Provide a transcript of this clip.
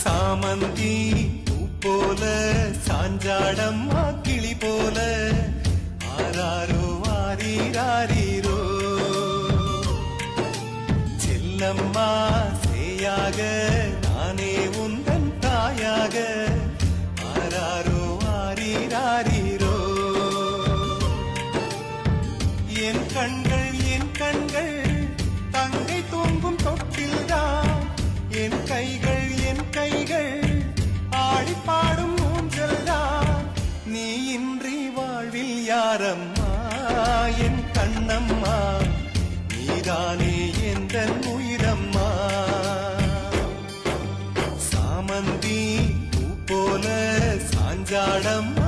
சாமந்தி பூ போல சாஞ்சாடம்மா கிளி போல ஆராரோ ஆரீராரீரோ செல்லம்மா சேயாக நானே உந்தன் தாயாக ஆராரோ ஆரீராரீரோ என் கண்கள் தங்கை தூங்கும் தொட்டில்தான் என் கைகள் ஆடி பாடும் ஊஞ்சல்தான் நீ இன்றி வாழ்வில் யாரம்மா என் கண்ணம்மா நீதானே எந்தன் உயிரம்மா சாமந்தி பூ போல சாஞ்சாடம்மா